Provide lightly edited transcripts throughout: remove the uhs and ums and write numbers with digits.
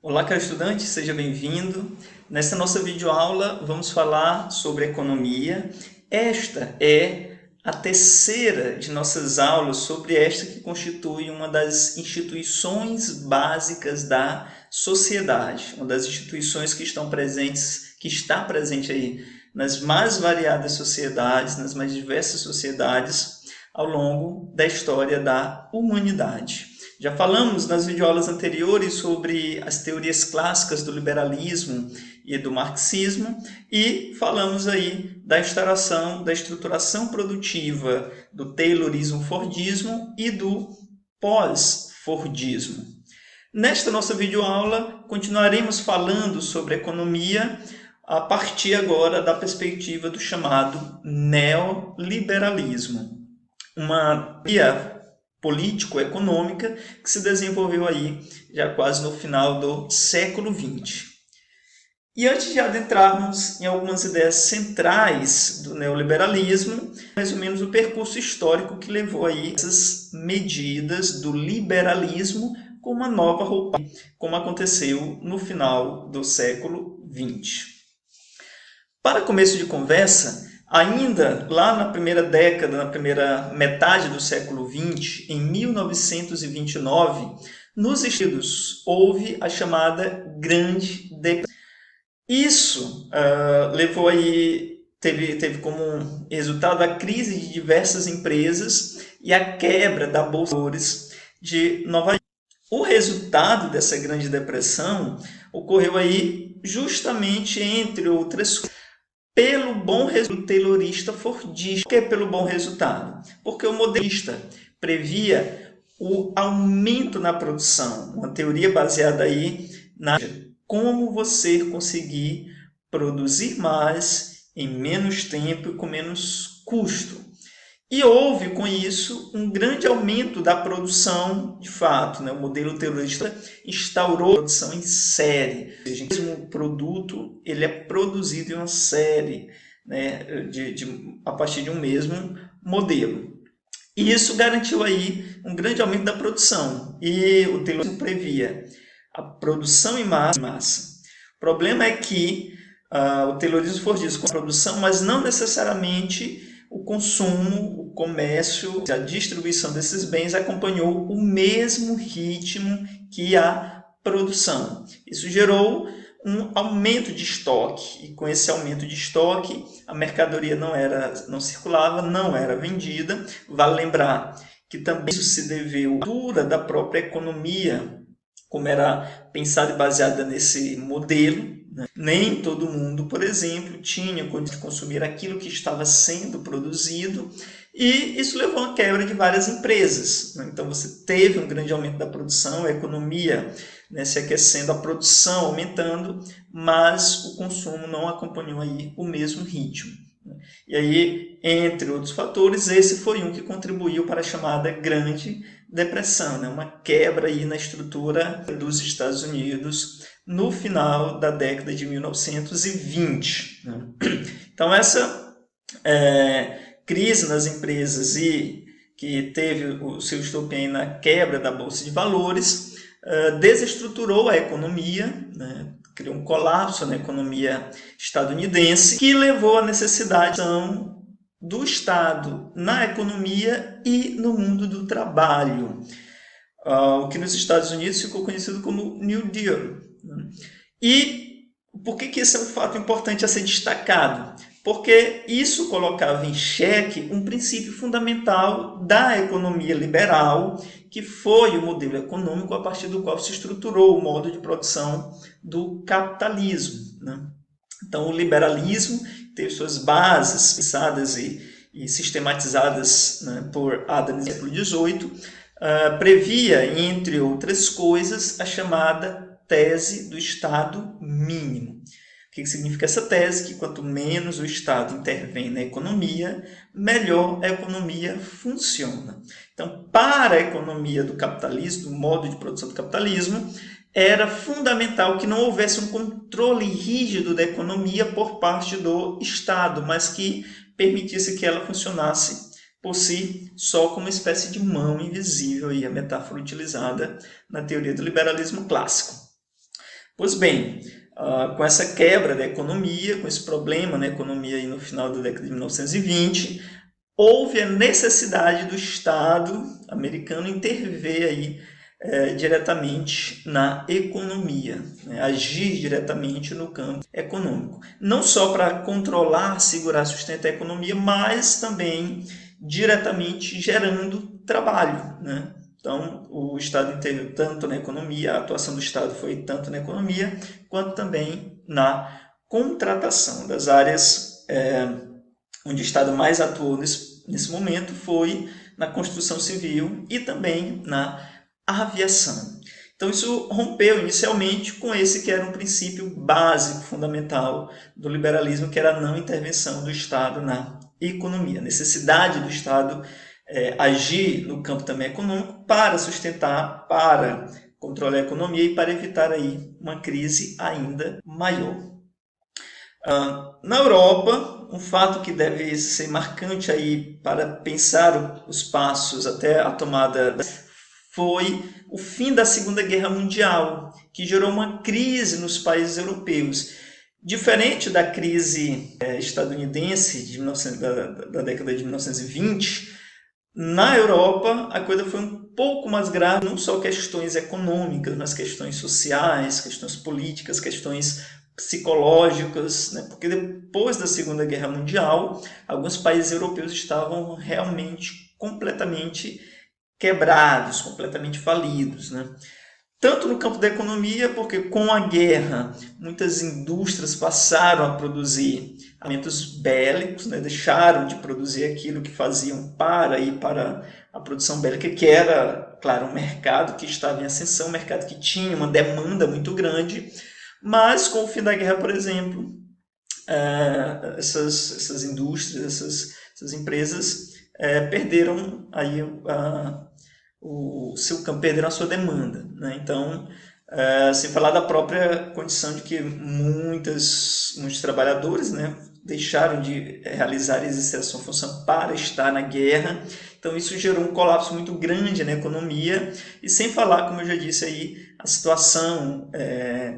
Olá, caro estudante, seja bem-vindo. Nesta nossa videoaula, vamos falar sobre economia. Esta é a terceira de nossas aulas sobre esta que constitui uma das instituições básicas da sociedade, uma das instituições que está presente aí nas mais variadas sociedades, nas mais diversas sociedades ao longo da história da humanidade. Já falamos nas videoaulas anteriores sobre as teorias clássicas do liberalismo e do marxismo e falamos aí da estruturação produtiva do Taylorismo-Fordismo e do pós-Fordismo. Nesta nossa videoaula, continuaremos falando sobre economia a partir agora da perspectiva do chamado neoliberalismo, uma teoria político-econômica que se desenvolveu aí já quase no final do século XX. E antes de adentrarmos em algumas ideias centrais do neoliberalismo, mais ou menos o percurso histórico que levou aí essas medidas do liberalismo com uma nova roupagem, como aconteceu no final do século XX. Para começo de conversa, ainda lá na primeira década, na primeira metade do século XX, em 1929, nos Estados Unidos houve a chamada Grande Depressão. Isso levou aí, teve como resultado a crise de diversas empresas e a quebra da Bolsa de Valores de Nova York. O resultado dessa Grande Depressão ocorreu aí justamente, entre outras coisas, pelo bom resultado taylorista-fordista. Por que pelo bom resultado? Porque o modelista previa o aumento na produção, uma teoria baseada aí na como você conseguir produzir mais em menos tempo e com menos custo. E houve, com isso, um grande aumento da produção de fato. O modelo taylorista instaurou a produção em série. Ou seja, o mesmo produto ele é produzido em uma série, a partir de um mesmo modelo. E isso garantiu aí um grande aumento da produção. E o taylorismo previa a produção em massa. O problema é que o taylorismo fordista com a produção, mas não necessariamente o consumo, o comércio, a distribuição desses bens acompanhou o mesmo ritmo que a produção. Isso gerou um aumento de estoque, e com esse aumento de estoque, a mercadoria não circulava, não era vendida. Vale lembrar que também isso se deveu à cultura da própria economia, como era pensada e baseada nesse modelo. Nem todo mundo, por exemplo, tinha condição de consumir aquilo que estava sendo produzido, e isso levou à quebra de várias empresas. Então você teve um grande aumento da produção, a economia se aquecendo, a produção aumentando, mas o consumo não acompanhou aí o mesmo ritmo. E aí, entre outros fatores, esse foi um que contribuiu para a chamada Grande Depressão, uma quebra aí na estrutura dos Estados Unidos no final da década de 1920. Então, essa crise nas empresas e que teve o seu estopim na quebra da Bolsa de Valores desestruturou a economia, criou um colapso na economia estadunidense, que levou à necessidade do Estado na economia e no mundo do trabalho, o que nos Estados Unidos ficou conhecido como New Deal. E por que esse é um fato importante a ser destacado? Porque isso colocava em xeque um princípio fundamental da economia liberal, que foi o modelo econômico a partir do qual se estruturou o modo de produção do capitalismo. Então, o liberalismo teve suas bases pensadas e sistematizadas por Adam no século XVIII, previa, entre outras coisas, a chamada tese do Estado mínimo. O que significa essa tese? Que quanto menos o Estado intervém na economia, melhor a economia funciona. Então, para a economia do capitalismo, do modo de produção do capitalismo, era fundamental que não houvesse um controle rígido da economia por parte do Estado, mas que permitisse que ela funcionasse por si só como uma espécie de mão invisível, a metáfora utilizada na teoria do liberalismo clássico. Pois bem, com essa quebra da economia, com esse problema na economia aí no final da década de 1920, houve a necessidade do Estado americano intervir aí, diretamente na economia, né? Agir diretamente no campo econômico. Não só para controlar, segurar, sustentar a economia, mas também diretamente gerando trabalho, né? Então, o Estado interveio tanto na economia, a atuação do Estado foi tanto na economia, quanto também na contratação das áreas onde o Estado mais atuou nesse momento foi na construção civil e também na aviação. Então, isso rompeu inicialmente com esse que era um princípio básico, fundamental do liberalismo, que era a não intervenção do Estado na economia, a necessidade do Estado agir no campo também econômico para sustentar, para controlar a economia e para evitar aí uma crise ainda maior. Na Europa, um fato que deve ser marcante aí para pensar os passos até a tomada foi o fim da Segunda Guerra Mundial, que gerou uma crise nos países europeus. Diferente da crise estadunidense da década de 1920, na Europa a coisa foi um pouco mais grave, não só questões econômicas, mas questões sociais, questões políticas, questões psicológicas, né? Porque depois da Segunda Guerra Mundial, alguns países europeus estavam realmente completamente quebrados, completamente falidos, né? Tanto no campo da economia, porque com a guerra muitas indústrias passaram a produzir armamentos bélicos, né? Deixaram de produzir aquilo que faziam para ir para a produção bélica, que era, claro, um mercado que estava em ascensão, um mercado que tinha uma demanda muito grande, mas com o fim da guerra, por exemplo, essas indústrias, essas empresas perderam aí o seu campo, perderam a sua demanda, né? Então, sem falar da própria condição de que muitos trabalhadores, né, deixaram de realizar e exercer a sua função para estar na guerra. Então, isso gerou um colapso muito grande na economia, e sem falar, como eu já disse aí, a situação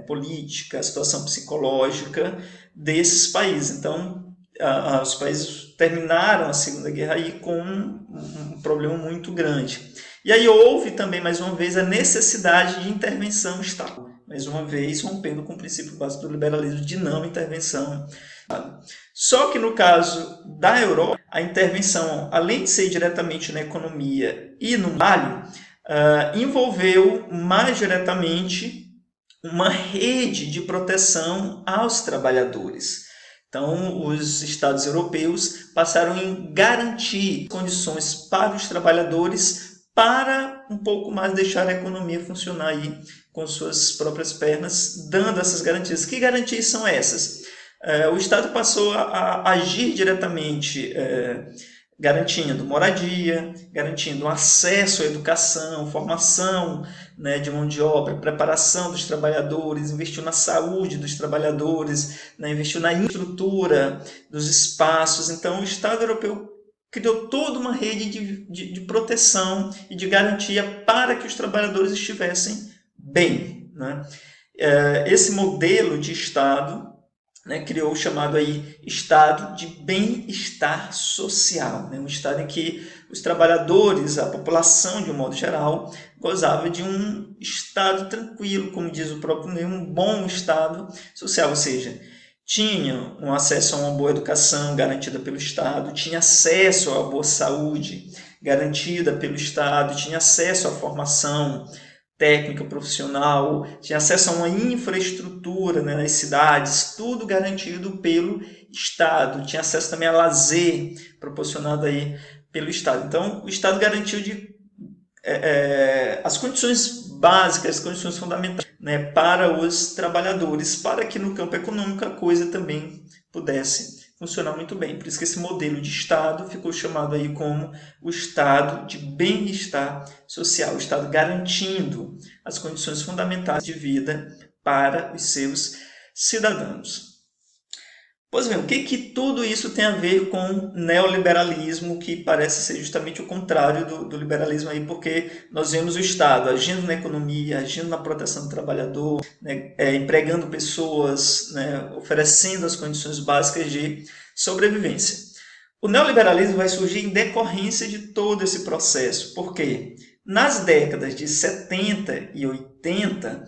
política, a situação psicológica desses países. Então, os países terminaram a Segunda Guerra aí com um problema muito grande. E aí houve também, mais uma vez, a necessidade de intervenção estatal, mais uma vez rompendo com o princípio básico do liberalismo de não intervenção. Só que no caso da Europa, a intervenção, além de ser diretamente na economia e no trabalho, envolveu mais diretamente uma rede de proteção aos trabalhadores. Então, os Estados europeus passaram a garantir condições para os trabalhadores para um pouco mais deixar a economia funcionar aí com suas próprias pernas, dando essas garantias. Que garantias são essas? O Estado passou a agir diretamente, garantindo moradia, garantindo acesso à educação, formação, né, de mão de obra, preparação dos trabalhadores, investiu na saúde dos trabalhadores, né, investiu na infraestrutura dos espaços. Então, o Estado europeu criou toda uma rede de proteção e de garantia para que os trabalhadores estivessem bem, né? Esse modelo de Estado, né, criou o chamado aí Estado de bem-estar social, né? Um Estado em que os trabalhadores, a população de um modo geral, gozava de um Estado tranquilo, como diz o próprio nome, um bom Estado social, ou seja, tinha um acesso a uma boa educação garantida pelo Estado, tinha acesso a uma boa saúde garantida pelo Estado, tinha acesso à formação técnica, profissional, tinha acesso a uma infraestrutura, né, nas cidades, tudo garantido pelo Estado, tinha acesso também a lazer proporcionado aí pelo Estado. Então, o Estado garantiu as condições básicas, as condições fundamentais, né, para os trabalhadores, para que no campo econômico a coisa também pudesse funcionar muito bem. Por isso que esse modelo de Estado ficou chamado aí como o Estado de bem-estar social, o Estado garantindo as condições fundamentais de vida para os seus cidadãos. Pois bem, o que tudo isso tem a ver com neoliberalismo, que parece ser justamente o contrário do liberalismo aí, porque nós vemos o Estado agindo na economia, agindo na proteção do trabalhador, né, empregando pessoas, né, oferecendo as condições básicas de sobrevivência. O neoliberalismo vai surgir em decorrência de todo esse processo, porque nas décadas de 70 e 80,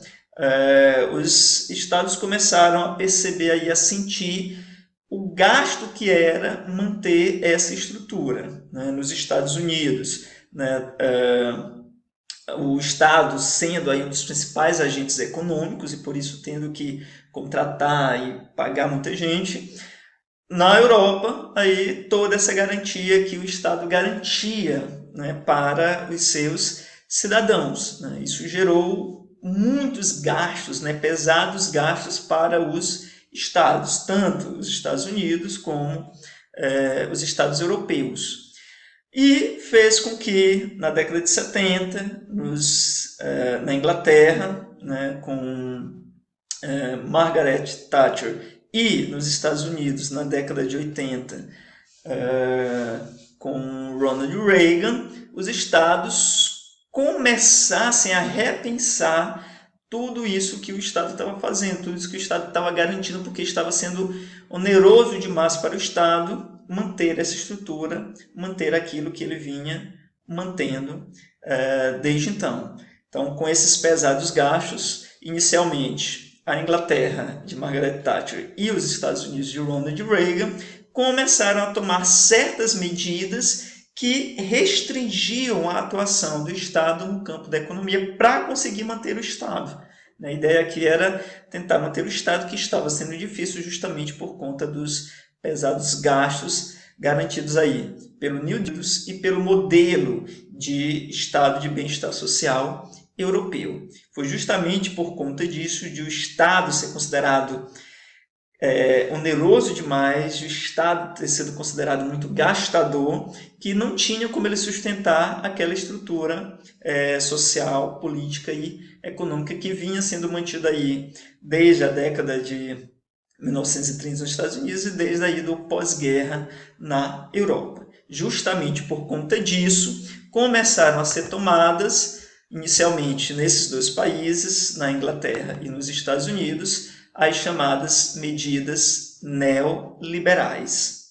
os estados começaram a perceber aí, a sentir o gasto que era manter essa estrutura, né? Nos Estados Unidos, né? O Estado sendo aí um dos principais agentes econômicos e por isso tendo que contratar e pagar muita gente. Na Europa, aí toda essa garantia que o Estado garantia, né, para os seus cidadãos, né? Isso gerou muitos gastos, né, pesados gastos para os estados, tanto os Estados Unidos como os estados europeus. E fez com que, na década de 70, na Inglaterra, né, com Margaret Thatcher, e nos Estados Unidos, na década de 80, com Ronald Reagan, os estados começassem a repensar tudo isso que o Estado estava fazendo, tudo isso que o Estado estava garantindo, porque estava sendo oneroso demais para o Estado manter essa estrutura, manter aquilo que ele vinha mantendo desde então. Então, com esses pesados gastos, inicialmente a Inglaterra de Margaret Thatcher e os Estados Unidos de Ronald Reagan começaram a tomar certas medidas que restringiam a atuação do Estado no campo da economia para conseguir manter o Estado. A ideia aqui era tentar manter o Estado, que estava sendo difícil justamente por conta dos pesados gastos garantidos aí pelo New Deal e pelo modelo de Estado de bem-estar social europeu. Foi justamente por conta disso, de o Estado ser considerado oneroso demais, o Estado ter sido considerado muito gastador, que não tinha como ele sustentar aquela estrutura social, política e econômica que vinha sendo mantida aí desde a década de 1930 nos Estados Unidos e desde aí do pós-guerra na Europa. Justamente por conta disso, começaram a ser tomadas, inicialmente nesses dois países, na Inglaterra e nos Estados Unidos, as chamadas medidas neoliberais.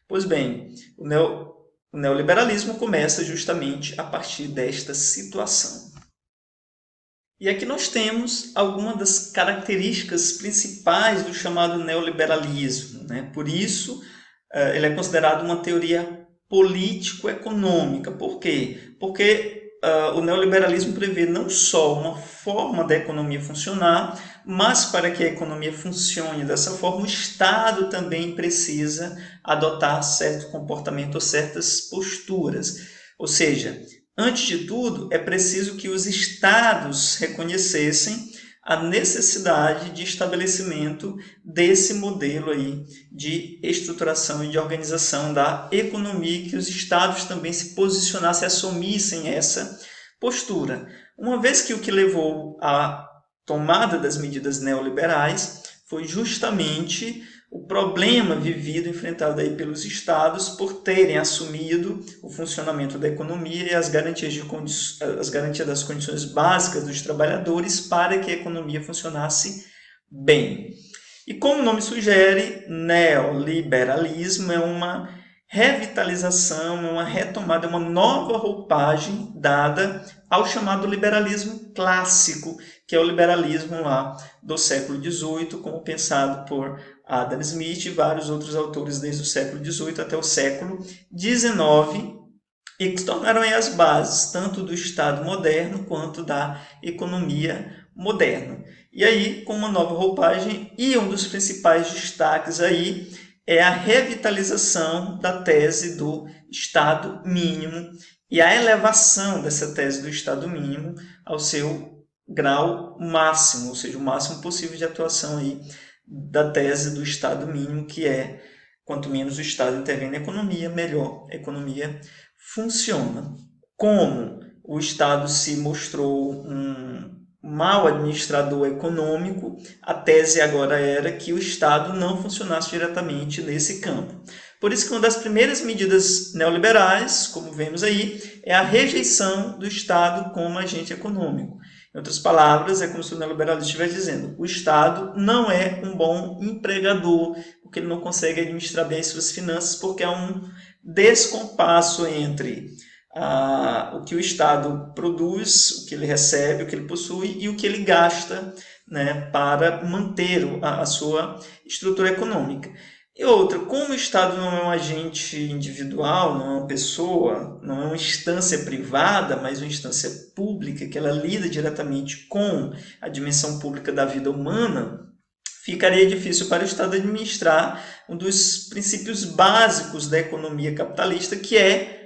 Pois bem, o neoliberalismo começa justamente a partir desta situação. E aqui nós temos algumas das características principais do chamado neoliberalismo, né? Por isso, ele é considerado uma teoria político-econômica. Por quê? Porque o neoliberalismo prevê não só uma forma da economia funcionar, mas para que a economia funcione dessa forma, o Estado também precisa adotar certo comportamento ou certas posturas. Ou seja, antes de tudo, é preciso que os Estados reconhecessem a necessidade de estabelecimento desse modelo aí de estruturação e de organização da economia, que os Estados também se posicionassem, assumissem essa postura. Uma vez que o que levou à tomada das medidas neoliberais foi justamente o problema vivido, enfrentado aí pelos estados por terem assumido o funcionamento da economia e as garantias das condições básicas dos trabalhadores para que a economia funcionasse bem. E como o nome sugere, neoliberalismo é uma revitalização, uma retomada, uma nova roupagem dada ao chamado liberalismo clássico, que é o liberalismo lá do século XVIII, como pensado por Adam Smith e vários outros autores desde o século XVIII até o século XIX, e que se tornaram aí as bases tanto do Estado moderno quanto da economia moderna. E aí, com uma nova roupagem, e um dos principais destaques aí é a revitalização da tese do Estado mínimo e a elevação dessa tese do Estado mínimo ao seu grau máximo, ou seja, o máximo possível de atuação aí da tese do Estado mínimo, que é quanto menos o Estado intervém na economia, melhor a economia funciona. Como o Estado se mostrou mau administrador econômico, a tese agora era que o Estado não funcionasse diretamente nesse campo. Por isso que uma das primeiras medidas neoliberais, como vemos aí, é a rejeição do Estado como agente econômico. Em outras palavras, é como se o neoliberalismo estivesse dizendo: o Estado não é um bom empregador, porque ele não consegue administrar bem as suas finanças, porque há um descompasso entre o que o Estado produz, o que ele recebe, o que ele possui e o que ele gasta, né, para manter a sua estrutura econômica. E outra, como o Estado não é um agente individual, não é uma pessoa, não é uma instância privada, mas uma instância pública, que ela lida diretamente com a dimensão pública da vida humana, ficaria difícil para o Estado administrar um dos princípios básicos da economia capitalista, que é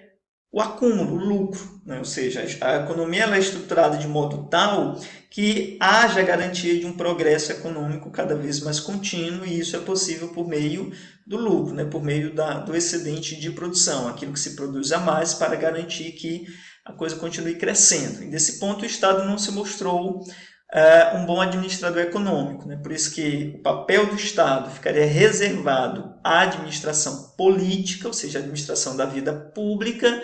o acúmulo, o lucro, né? Ou seja, a economia ela é estruturada de modo tal que haja garantia de um progresso econômico cada vez mais contínuo, e isso é possível por meio do lucro, né? Por meio do excedente de produção, aquilo que se produz a mais para garantir que a coisa continue crescendo. E desse ponto o Estado não se mostrou um bom administrador econômico, né? Por isso que o papel do Estado ficaria reservado à administração política, ou seja, à administração da vida pública,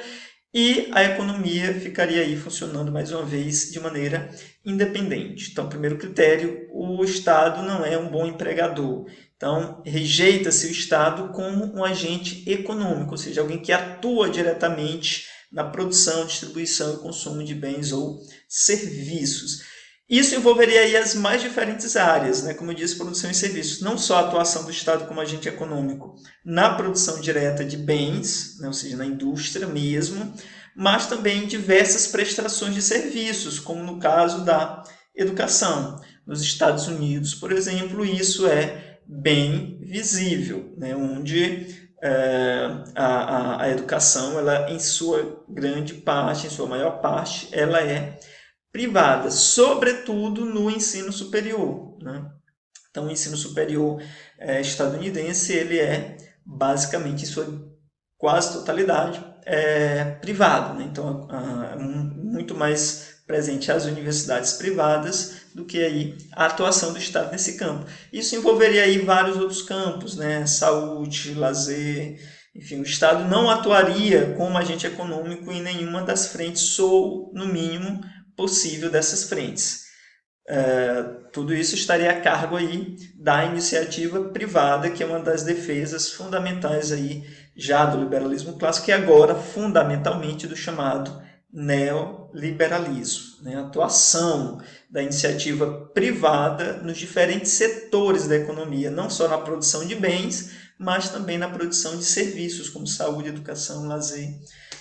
e a economia ficaria aí funcionando mais uma vez de maneira independente. Então, primeiro critério, o Estado não é um bom empregador. Então, rejeita-se o Estado como um agente econômico, ou seja, alguém que atua diretamente na produção, distribuição e consumo de bens ou serviços. Isso envolveria aí as mais diferentes áreas, né? Como eu disse, produção e serviços. Não só a atuação do Estado como agente econômico na produção direta de bens, né? Ou seja, na indústria mesmo, mas também diversas prestações de serviços, como no caso da educação. Nos Estados Unidos, por exemplo, isso é bem visível, né? Onde a educação, ela, em sua grande parte, em sua maior parte, ela é privada, sobretudo no ensino superior, né? Então, o ensino superior estadunidense, ele é basicamente, em sua quase totalidade, privado, né? Então, muito mais presente as universidades privadas do que aí a atuação do Estado nesse campo. Isso envolveria aí vários outros campos, né? Saúde, lazer, enfim, o Estado não atuaria como agente econômico em nenhuma das frentes, ou, no mínimo, possível dessas frentes. Tudo isso estaria a cargo aí da iniciativa privada, que é uma das defesas fundamentais aí já do liberalismo clássico, e agora fundamentalmente do chamado neoliberalismo, né? A atuação da iniciativa privada nos diferentes setores da economia, não só na produção de bens, mas também na produção de serviços como saúde, educação, lazer,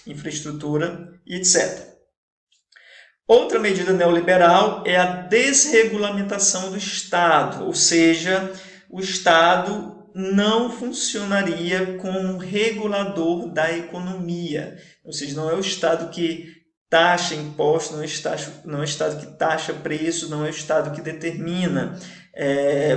infraestrutura e etc. Outra medida neoliberal é a desregulamentação do Estado, ou seja, o Estado não funcionaria como regulador da economia, ou seja, não é o Estado que taxa impostos, não é o Estado que taxa preços, não é o Estado que determina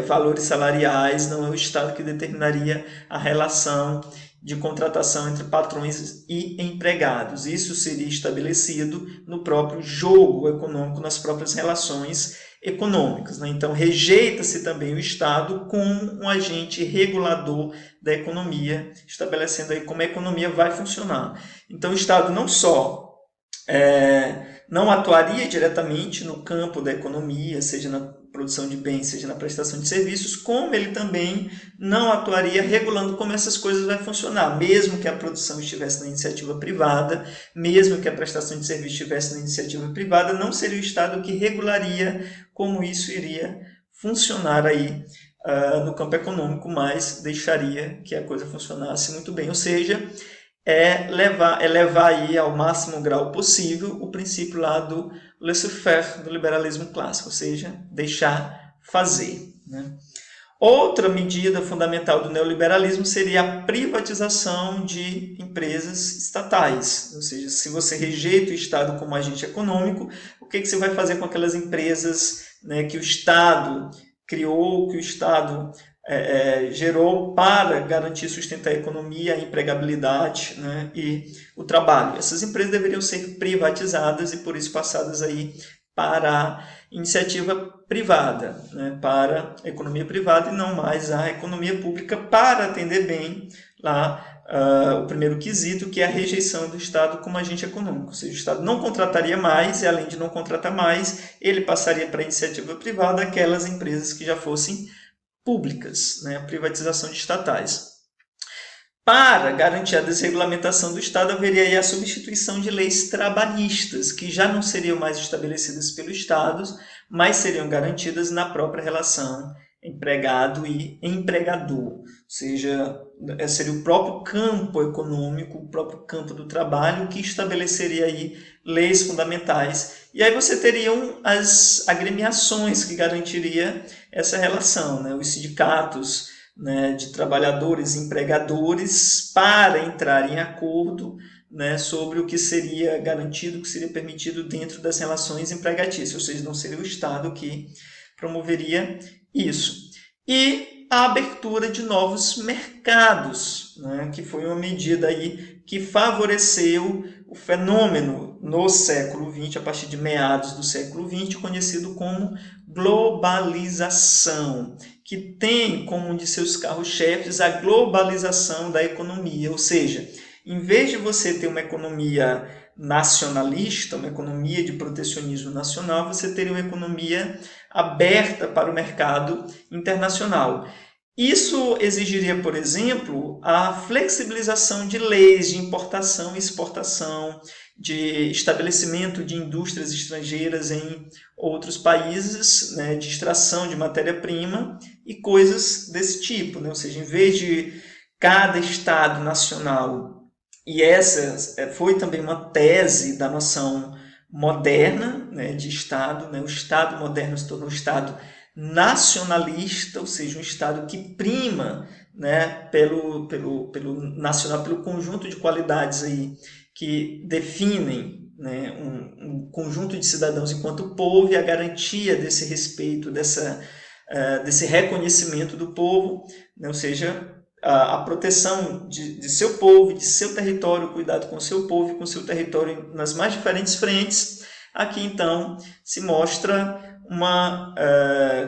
valores salariais, não é o Estado que determinaria a relação de contratação entre patrões e empregados. Isso seria estabelecido no próprio jogo econômico, nas próprias relações econômicas, né? Então, rejeita-se também o Estado como um agente regulador da economia, estabelecendo aí como a economia vai funcionar. Então, o Estado não só não atuaria diretamente no campo da economia, seja na produção de bens, seja na prestação de serviços, como ele também não atuaria regulando como essas coisas vão funcionar, mesmo que a produção estivesse na iniciativa privada, mesmo que a prestação de serviços estivesse na iniciativa privada, não seria o Estado que regularia como isso iria funcionar aí no campo econômico, mas deixaria que a coisa funcionasse muito bem, ou seja, levar aí ao máximo grau possível o princípio lá do laissez-faire, do liberalismo clássico, ou seja, deixar fazer, né? Outra medida fundamental do neoliberalismo seria a privatização de empresas estatais, ou seja, se você rejeita o Estado como agente econômico, o que você vai fazer com aquelas empresas, né, que o Estado criou, que o Estado gerou para garantir sustentar a economia, a empregabilidade, né, e o trabalho. Essas empresas deveriam ser privatizadas e por isso passadas aí para a iniciativa privada, né, para a economia privada e não mais a economia pública, para atender bem lá o primeiro quesito, que é a rejeição do Estado como agente econômico. Ou seja, o Estado não contrataria mais e, além de não contratar mais, ele passaria para a iniciativa privada aquelas empresas que já fossem públicas, né, a privatização de estatais. Para garantir a desregulamentação do Estado, haveria aí a substituição de leis trabalhistas, que já não seriam mais estabelecidas pelo Estado, mas seriam garantidas na própria relação empregado e empregador. Ou seja, seria o próprio campo econômico, o próprio campo do trabalho, que estabeleceria aí leis fundamentais. E aí você teriam as agremiações que garantiria essa relação, né? Os sindicatos, né, de trabalhadores e empregadores, para entrar em acordo, né, sobre o que seria garantido, o que seria permitido dentro das relações empregatícias, ou seja, não seria o Estado que promoveria isso. E a abertura de novos mercados, né, que foi uma medida aí que favoreceu o fenômeno no século XX, a partir de meados do século XX, conhecido como globalização, que tem como um de seus carros-chefes a globalização da economia, ou seja, em vez de você ter uma economia nacionalista, uma economia de protecionismo nacional, você teria uma economia aberta para o mercado internacional. Isso exigiria, por exemplo, a flexibilização de leis de importação e exportação, de estabelecimento de indústrias estrangeiras em outros países, né, de extração de matéria-prima e coisas desse tipo, né? Ou seja, em vez de cada Estado nacional, e essa foi também uma tese da noção moderna, né, de Estado, né? O Estado moderno se tornou um Estado nacionalista, ou seja, um Estado que prima, né, pelo nacional, pelo conjunto de qualidades aí que definem, né, um conjunto de cidadãos enquanto povo e a garantia desse respeito, desse reconhecimento do povo, né, ou seja, a proteção de seu povo, de seu território, cuidado com seu povo e com seu território nas mais diferentes frentes. Aqui, então, se mostra uma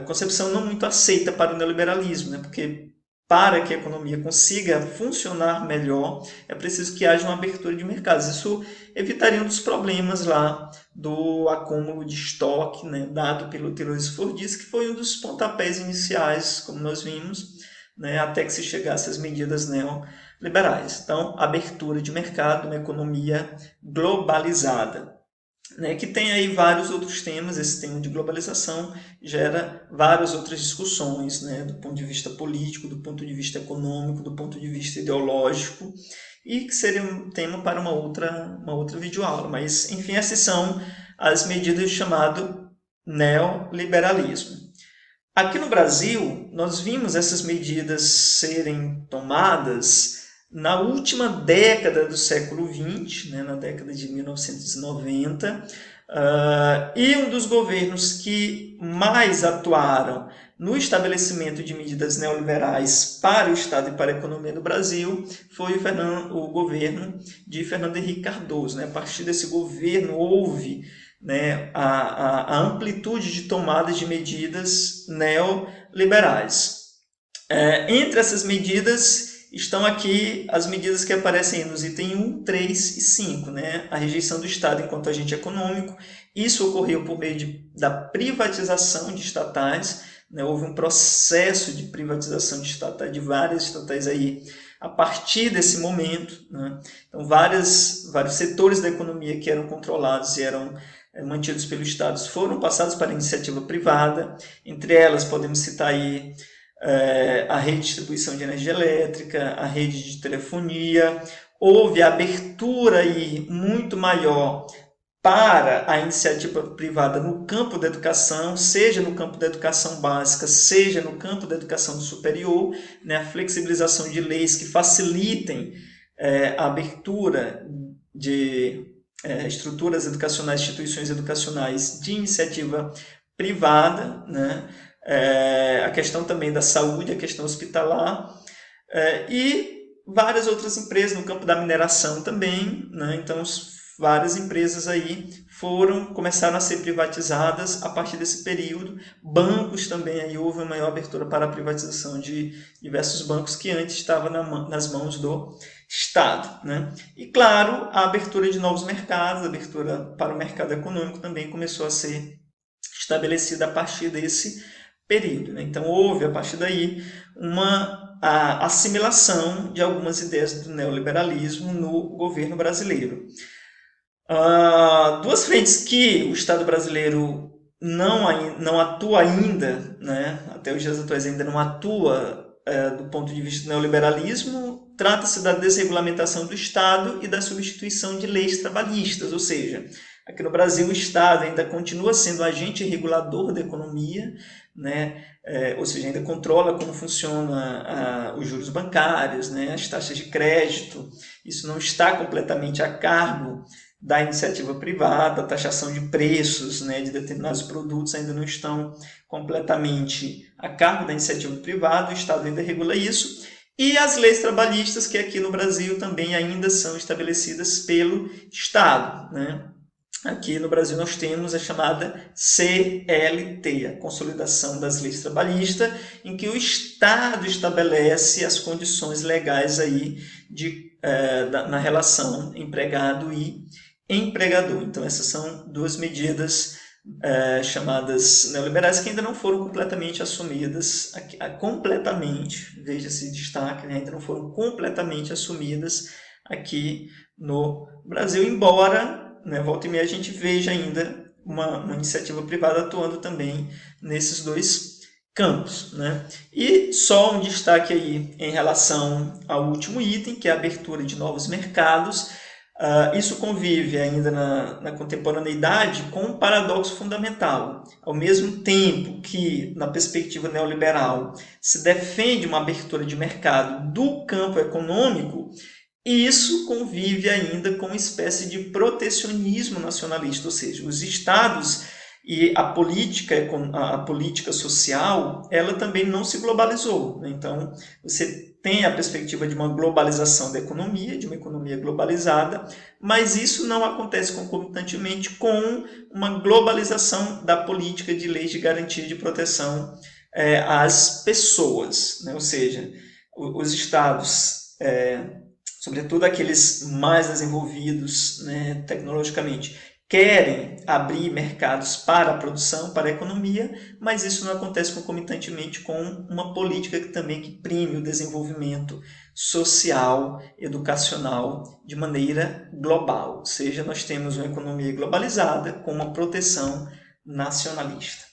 concepção não muito aceita para o neoliberalismo, né? Porque para que a economia consiga funcionar melhor, é preciso que haja uma abertura de mercados. Isso evitaria um dos problemas lá do acúmulo de estoque, né, dado pelo Tyrone Fordis, que foi um dos pontapés iniciais, como nós vimos, né, até que se chegasse às medidas neoliberais. Então, abertura de mercado, uma economia globalizada, né, que tem aí vários outros temas. Esse tema de globalização gera várias outras discussões, né, do ponto de vista político, do ponto de vista econômico, do ponto de vista ideológico, e que seria um tema para uma outra videoaula. Mas, enfim, essas são as medidas do chamado neoliberalismo. Aqui no Brasil, nós vimos essas medidas serem tomadas na última década do século XX, né, na década de 1990, e um dos governos que mais atuaram no estabelecimento de medidas neoliberais para o Estado e para a economia do Brasil foi o governo de Fernando Henrique Cardoso, né? A partir desse governo houve, né, a amplitude de tomadas de medidas neoliberais. Entre essas medidas estão aqui as medidas que aparecem nos itens 1, 3 e 5, né? A rejeição do Estado enquanto agente econômico. Isso ocorreu por meio da privatização de estatais, né? Houve um processo de privatização de estatais, de várias estatais aí, a partir desse momento, né? Então, vários setores da economia que eram controlados e eram mantidos pelo Estado foram passados para a iniciativa privada. Entre elas, podemos citar aí a rede de distribuição de energia elétrica, a rede de telefonia. Houve a abertura aí muito maior para a iniciativa privada no campo da educação, seja no campo da educação básica, seja no campo da educação superior, né? A flexibilização de leis que facilitem a abertura de estruturas educacionais, instituições educacionais de iniciativa privada, né? A questão também da saúde, a questão hospitalar, e várias outras empresas no campo da mineração também, né? Então, várias empresas aí começaram a ser privatizadas a partir desse período. Bancos também, aí houve uma maior abertura para a privatização de diversos bancos que antes estavam nas mãos do Estado, né? E claro, a abertura de novos mercados, a abertura para o mercado econômico também começou a ser estabelecida a partir desse período, né? Então houve a partir daí a assimilação de algumas ideias do neoliberalismo no governo brasileiro. Duas frentes que o Estado brasileiro não atua ainda, né? Até os dias atuais ainda não atua do ponto de vista do neoliberalismo. Trata-se da desregulamentação do Estado e da substituição de leis trabalhistas, ou seja, aqui no Brasil o Estado ainda continua sendo agente regulador da economia, né? Ou seja, ainda controla como funciona os juros bancários, né? As taxas de crédito. Isso não está completamente a cargo da iniciativa privada, a taxação de preços, né, de determinados produtos ainda não estão completamente a cargo da iniciativa privada, o Estado ainda regula isso, e as leis trabalhistas, que aqui no Brasil também ainda são estabelecidas pelo Estado, né? Aqui no Brasil nós temos a chamada CLT, a Consolidação das Leis Trabalhistas, em que o Estado estabelece as condições legais aí na relação empregado e empregador. Então essas são duas medidas chamadas neoliberais que ainda não foram completamente assumidas, completamente, veja esse destaque, né? Ainda não foram completamente assumidas aqui no Brasil, embora, né, volta e meia a gente veja ainda uma iniciativa privada atuando também nesses dois campos, né? E só um destaque aí em relação ao último item, que é a abertura de novos mercados. Isso convive ainda na contemporaneidade com um paradoxo fundamental. Ao mesmo tempo que, na perspectiva neoliberal, se defende uma abertura de mercado do campo econômico, isso convive ainda com uma espécie de protecionismo nacionalista, ou seja, os estados e a política social, ela também não se globalizou, né? Então, você tem a perspectiva de uma globalização da economia, de uma economia globalizada, mas isso não acontece concomitantemente com uma globalização da política de leis de garantia de proteção às pessoas, né? Ou seja, os estados, sobretudo aqueles mais desenvolvidos, né, tecnologicamente, querem abrir mercados para a produção, para a economia, mas isso não acontece concomitantemente com uma política que prime o desenvolvimento social, educacional, de maneira global. Ou seja, nós temos uma economia globalizada com uma proteção nacionalista.